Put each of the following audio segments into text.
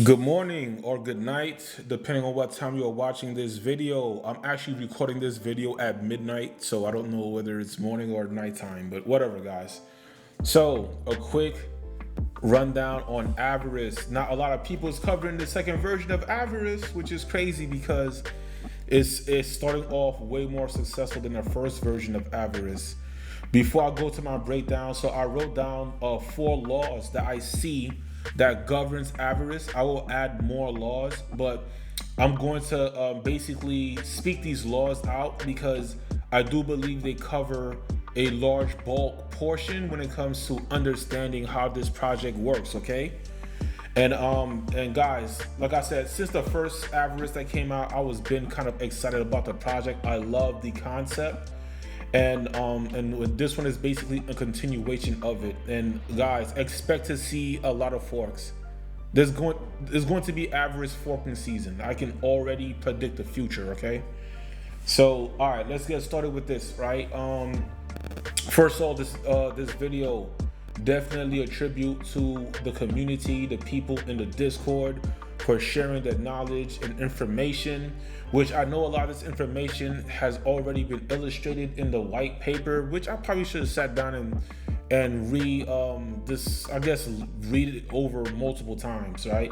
Good morning or good night, depending on what time you are watching this video. I'm actually recording this video at midnight, so I don't know whether it's morning or nighttime, but whatever, guys. So, a quick rundown on Avarice. Not a lot of people is covering the second version of Avarice, which is crazy because it's starting off way more successful than the first version of Avarice. Before I go to my breakdown, so I wrote down 4 laws that I see that governs avarice. I will add more laws, but I'm going to basically speak these laws out because I do believe they cover a large bulk portion when it comes to understanding how this project works. Okay. And guys, like I said, since the first Avarice that came out, I was been kind of excited about the project. I love the concept, and with this one is basically a continuation of it. And guys, expect to see a lot of forks. There's going to be Avarice forking season. I can already predict the future. Okay, so all right, let's get started with this. Right, first of all, this video definitely a tribute to the community, the people in the Discord, for sharing their knowledge and information, which I know a lot of this information has already been illustrated in the white paper, which I probably should have sat down and read read it over multiple times, right?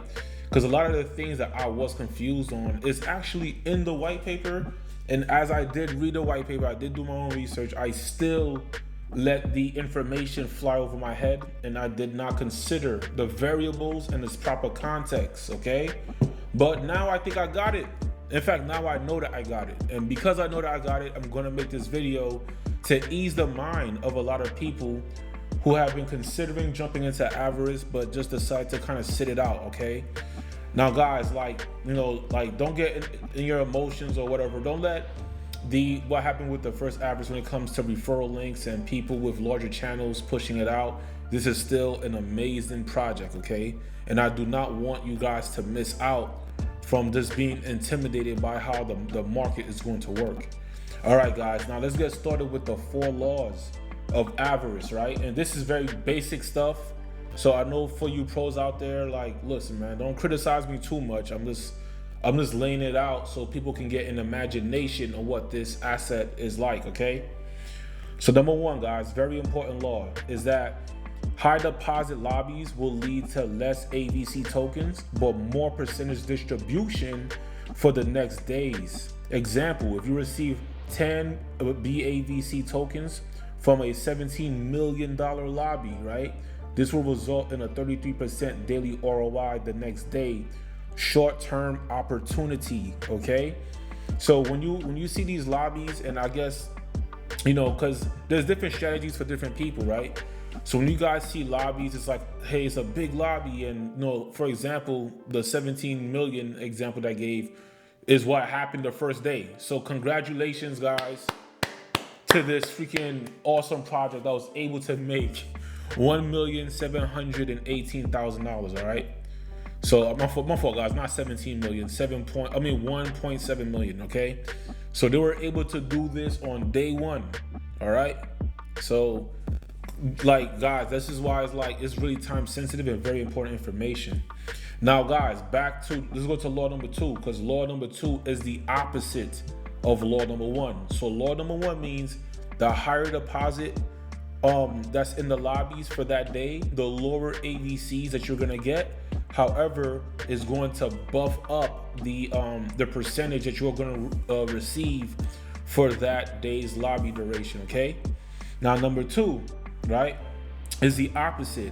Because a lot of the things that I was confused on is actually in the white paper. And as I did read the white paper, I did do my own research, I still let the information fly over my head, and I did not consider the variables and its proper context. Okay, but now I think I got it. In fact, now I know that I got it, and because I know that I got it, I'm going to make this video to ease the mind of a lot of people who have been considering jumping into Avarice but just decide to kind of sit it out. Okay, now guys, like, don't get in your emotions or whatever. Don't let what happened with the first Avarice when it comes to referral links and people with larger channels pushing it out. This is still an amazing project. Okay, and I do not want you guys to miss out from just being intimidated by how the market is going to work. All right, guys, now let's get started with the 4 laws of Avarice. Right, and this is very basic stuff, so I know for you pros out there, like, listen, man, don't criticize me too much. I'm just laying it out so people can get an imagination of what this asset is like. Okay, so number 1, guys, very important law is that high deposit lobbies will lead to less AVC tokens but more percentage distribution for the next days. Example, if you receive 10 BAVC tokens from a $17 million lobby, right, this will result in a 33% daily ROI the next day. Short-term opportunity. Okay, so when you see these lobbies, and I guess because there's different strategies for different people, right? So when you guys see lobbies, it's like, hey, it's a big lobby, and for example, the 17 million example that I gave is what happened the first day. So congratulations, guys, to this freaking awesome project that was able to make $1,718,000. All right. So my fault, guys, not 17 million, 1.7 million. Okay, so they were able to do this on day 1. All right, so like, guys, this is why it's really time sensitive and very important information. Now, guys, let's go to law number 2, because law number 2 is the opposite of law number 1. So law number 1 means the higher deposit that's in the lobbies for that day, the lower AVCs that you're gonna get. However, is going to buff up the percentage that you're going to receive for that day's lobby duration. Okay, now number 2, right, is the opposite.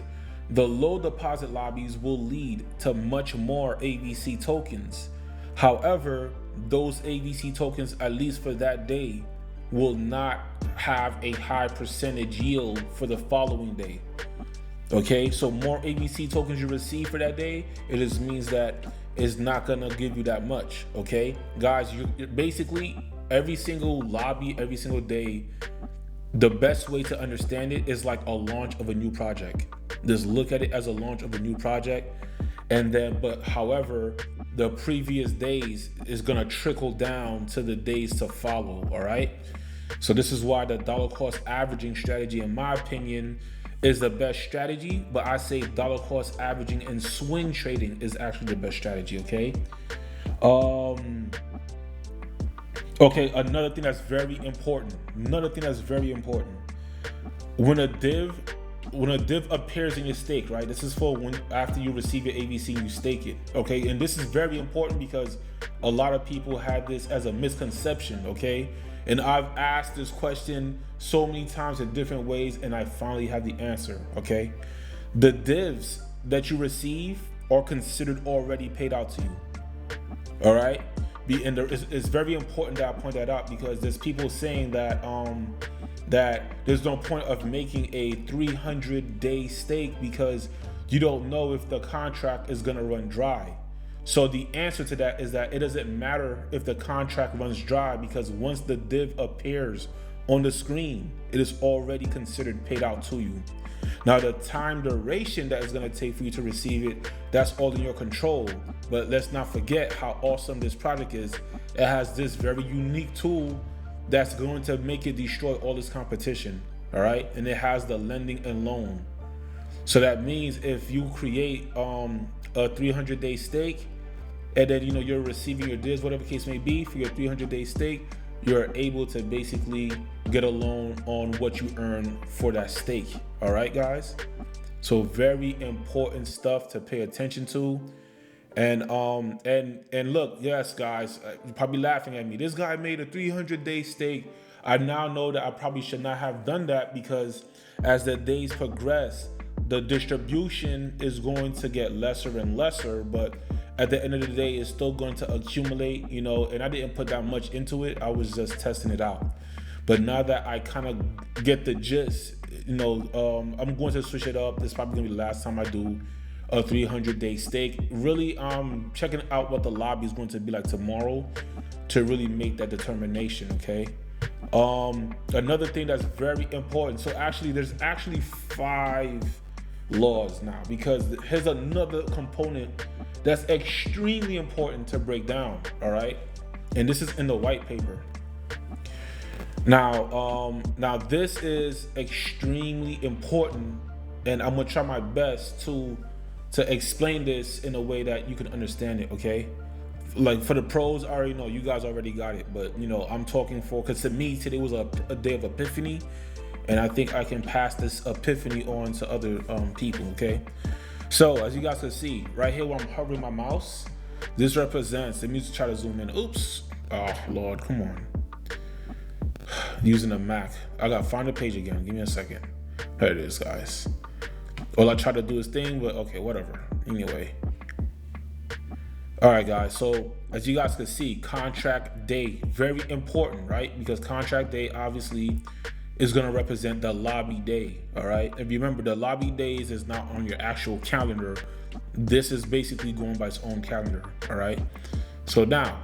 The low deposit lobbies will lead to much more AVC tokens. However, those AVC tokens, at least for that day, will not have a high percentage yield for the following day. Okay, so more AVC tokens you receive for that day, it just means that it's not gonna give you that much. Okay, guys, you're basically every single lobby, every single day, the best way to understand it is like a launch of a new project. Just look at it as a launch of a new project, and then, but however, the previous days is gonna trickle down to the days to follow. All right, so this is why the dollar cost averaging strategy, in my opinion, is the best strategy, but I say dollar cost averaging and swing trading is actually the best strategy. Okay. Um, okay. Another thing that's very important. When a div, when a div appears in your stake, right? This is for when after you receive your ABC, you stake it. Okay. And this is very important because a lot of people have this as a misconception. Okay. And I've asked this question so many times in different ways, and I finally have the answer. Okay. The divs that you receive are considered already paid out to you. All right. And it's very important that I point that out because there's people saying that there's no point of making a 300-day stake because you don't know if the contract is gonna run dry. So the answer to that is that it doesn't matter if the contract runs dry because once the div appears on the screen, it is already considered paid out to you. Now, the time duration that is going to take for you to receive it, that's all in your control. But let's not forget how awesome this project is. It has this very unique tool that's going to make it destroy all this competition. All right. And it has the lending and loan. So that means if you create a 300-day stake and then you're receiving your divs, whatever case may be, for your 300-day stake, you're able to basically get a loan on what you earn for that stake. All right, guys. So very important stuff to pay attention to. And look, yes, guys, you're probably laughing at me. This guy made a 300-day stake. I now know that I probably should not have done that because as the days progress, the distribution is going to get lesser and lesser, but at the end of the day, it's still going to accumulate, and I didn't put that much into it. I was just testing it out. But now that I kind of get the gist, I'm going to switch it up. This is probably going to be the last time I do a 300-day stake. Really checking out what the lobby is going to be like tomorrow to really make that determination, okay? Another thing that's very important. So actually, there's actually 5 laws now because here's another component that's extremely important to break down. All right, and this is in the white paper. Now this is extremely important, and I'm gonna try my best to explain this in a way that you can understand it. Okay, like for the pros, I already know you guys already got it, but I'm talking because to me today was a day of epiphany. And I think I can pass this epiphany on to other people, okay? So as you guys can see, right here where I'm hovering my mouse, this represents, let me just try to zoom in. Oops, oh Lord, come on. Using a Mac. I gotta find the page again, give me a second. There it is, guys. All I try to do is thing, but okay, whatever, anyway. All right, guys, so as you guys can see, contract day, very important, right? Because contract day obviously is going to represent the lobby day. All right, and remember, the lobby days is not on your actual calendar. This is basically going by its own calendar. All right, so now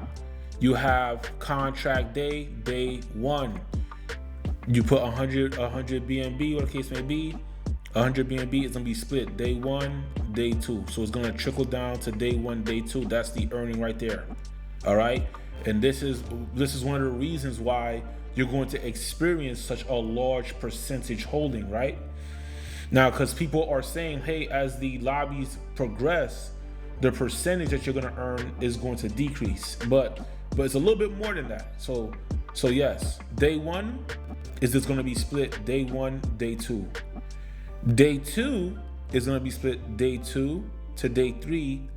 you have contract day 1. You put 100 BNB, what the case may be. 100 BNB is going to be split day 1, day 2. So it's going to trickle down to day 1, day 2. That's the earning right there. All right, and this is one of the reasons why you're going to experience such a large percentage holding, right? Now, because people are saying, hey, as the lobbies progress, the percentage that you're going to earn is going to decrease, but it's a little bit more than that. So yes, day 1 is just going to be split day 1, day 2. Day 2 is going to be split day 2 to day 3,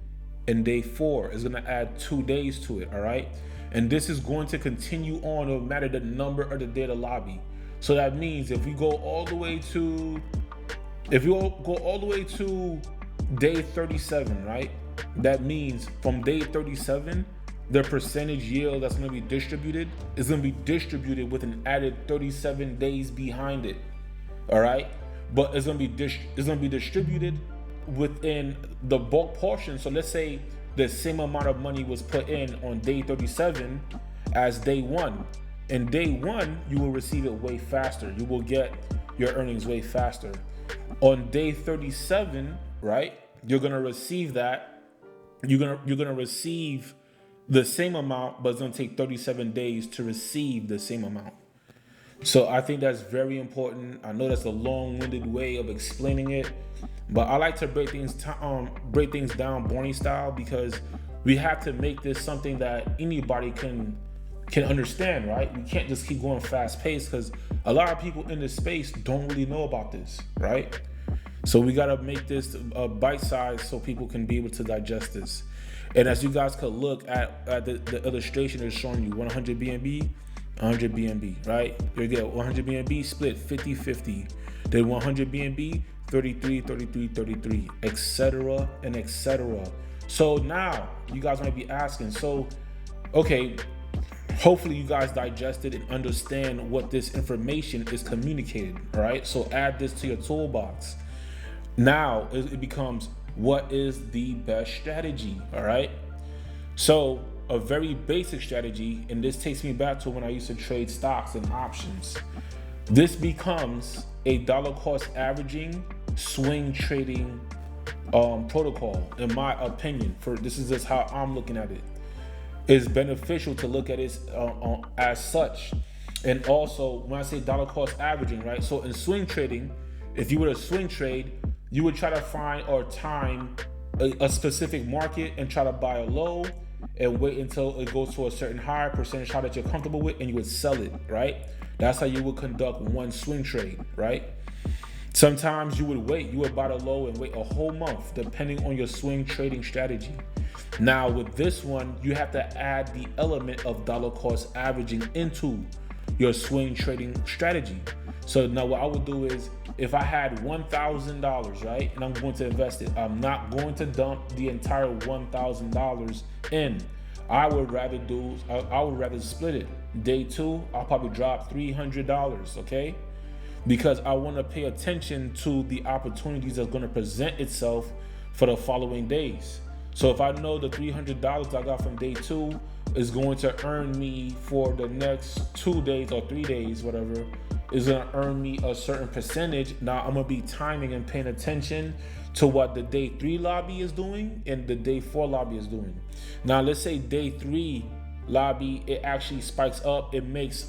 and day 4 is going to add 2 days to it. All right. And this is going to continue on no matter the number of the day of the lobby. So that means if we go all the way to day 37, right? That means from day 37, the percentage yield that's going to be distributed is going to be distributed with an added 37 days behind it. All right, but it's going to be distributed within the bulk portion. So let's say the same amount of money was put in on day 37 as day 1. In day 1, you will receive it way faster. You will get your earnings way faster. On day 37, right, you're gonna receive that. You're gonna receive the same amount, but it's gonna take 37 days to receive the same amount. So I think that's very important. I know that's a long-winded way of explaining it, but I like to break things down Barney style, because we have to make this something that anybody can understand, right? We can't just keep going fast paced, because a lot of people in this space don't really know about this, right? So we gotta make this bite size so people can be able to digest this. And as you guys could look at the illustration, is showing you 100 BNB, 100 BNB, right? You get 100 BNB split 50-50. Then 100 BNB, 33, 33, 33, etc. and etc. So now you guys might be asking, so, okay, hopefully you guys digested and understand what this information is communicated, all right? So add this to your toolbox. Now it becomes, what is the best strategy, all right? So a very basic strategy, and this takes me back to when I used to trade stocks and options. This becomes a dollar cost averaging swing trading protocol, in my opinion. For this is just how I'm looking at it. It's beneficial to look at it as such. And also, when I say dollar cost averaging, right? So in swing trading, if you were to swing trade, you would try to find or time a specific market and try to buy a low and wait until it goes to a certain high percentage high that you're comfortable with, and you would sell it, right? That's how you would conduct one swing trade, right? Sometimes you would buy the low and wait a whole month, depending on your swing trading strategy. Now with this one, you have to add the element of dollar cost averaging into your swing trading strategy. So now what I would do is, if I had $1,000, right, and I'm going to invest it, I'm not going to dump the entire $1,000 in. I would rather split it. Day two, I'll probably drop $300, okay? Because I want to pay attention to the opportunities that's going to present itself for the following days. So if I know the $300 I got from day two is going to earn me for the next 2 days or 3 days, whatever, is going to earn me a certain percentage. Now I'm going to be timing and paying attention to what the day 3 lobby is doing and the day 4 lobby is doing. Now let's say day 3 lobby, it actually spikes up. It makes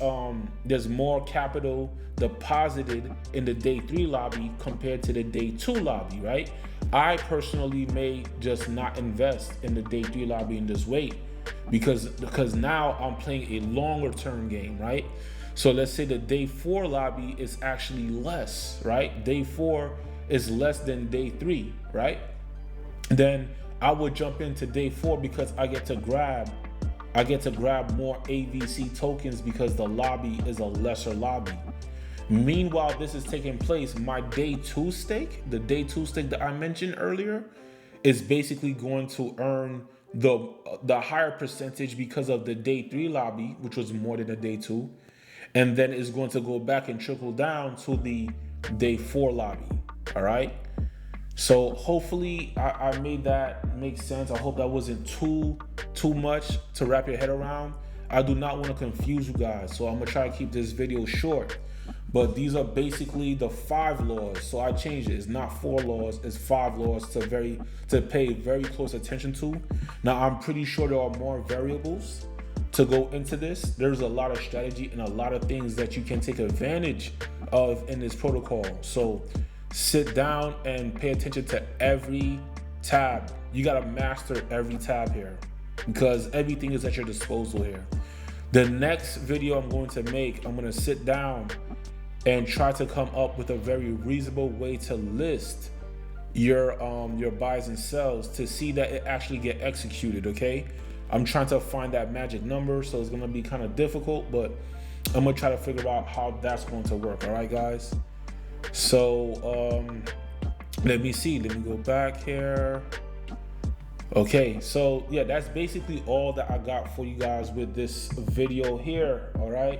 there's more capital deposited in the day 3 lobby compared to the day 2 lobby, right? I personally may just not invest in the day 3 lobby and just wait, because now I'm playing a longer term game, right? So let's say the day 4 lobby is actually less, right? Day 4 is less than day 3, right? Then I would jump into day 4 because I get to grab more AVC tokens because the lobby is a lesser lobby. Meanwhile, this is taking place, my day 2 stake, the day 2 stake that I mentioned earlier, is basically going to earn the higher percentage because of the day 3 lobby, which was more than the day 2. And then it's going to go back and trickle down to the day 4 lobby. All right. So hopefully I made that make sense. I hope that wasn't too much to wrap your head around. I do not want to confuse you guys, so I'm gonna try to keep this video short. But these are basically the 5 laws. So I changed it. It's not 4 laws, it's 5 laws to pay very close attention to. Now I'm pretty sure there are more variables to go into this. There's a lot of strategy and a lot of things that you can take advantage of in this protocol. So sit down and pay attention to every tab. You gotta master every tab here, because everything is at your disposal here. The next video I'm going to make, I'm gonna sit down and try to come up with a very reasonable way to list your buys and sells to see that it actually get executed, okay? I'm trying to find that magic number, so it's gonna be kind of difficult, but I'm gonna try to figure out how that's going to work, all right, guys? So let me go back here. Okay, so yeah, that's basically all that I got for you guys with this video here, all right?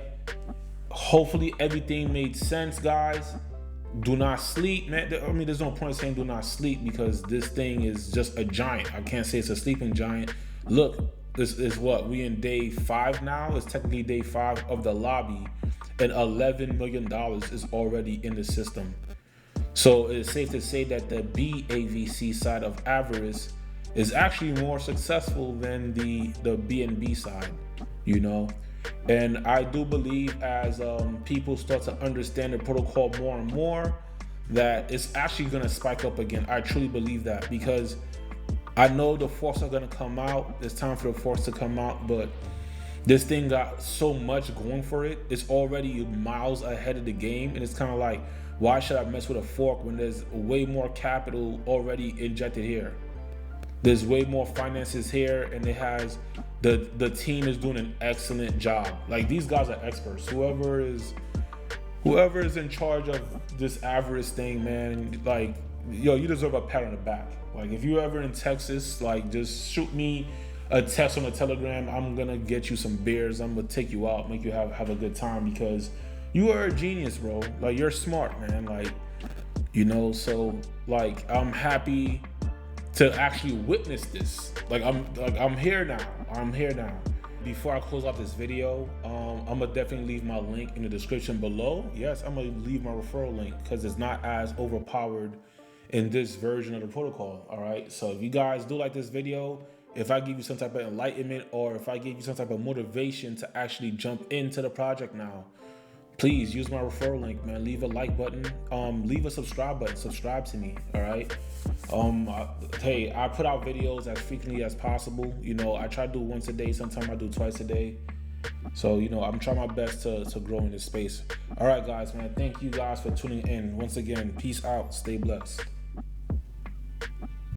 Hopefully everything made sense, guys. Do not sleep, man. I mean, there's no point in saying do not sleep, because this thing is just a giant. I can't say it's a sleeping giant. Look, this is what, we in day 5 now. It's technically day 5 of the lobby, and $11 million is already in the system. So it's safe to say that the BAVC side of Avarice is actually more successful than the BNB side, you know. And I do believe as people start to understand the protocol more and more, that it's actually going to spike up again. I truly believe that, because I know the forks are going to come out. It's time for the forks to come out, but this thing got so much going for it. It's already miles ahead of the game, and it's kind of like, why should I mess with a fork when there's way more capital already injected here? There's way more finances here, and it has the team is doing an excellent job. Like, these guys are experts. Whoever is in charge of this Avarice thing, man, like, yo, you deserve a pat on the back. Like, if you're ever in Texas, like, just shoot me a text on a Telegram. I'm gonna get you some beers. I'm gonna take you out, make you have a good time, because you are a genius, bro. Like, you're smart, man. Like, so, like, I'm happy to actually witness this. Like, I'm here now. Before I close out this video, I'm gonna definitely leave my link in the description below. Yes, I'm gonna leave my referral link, because it's not as overpowered in this version of the protocol. All right, so if you guys do like this video, if I give you some type of enlightenment, or if I give you some type of motivation to actually jump into the project now, please use my referral link, man. Leave a like button, leave a subscribe button, subscribe to me. All right. Hey, I put out videos as frequently as possible. I try to do once a day. Sometimes I do twice a day. So, I'm trying my best to grow in this space. All right, guys, man. Thank you guys for tuning in. Once again, peace out. Stay blessed.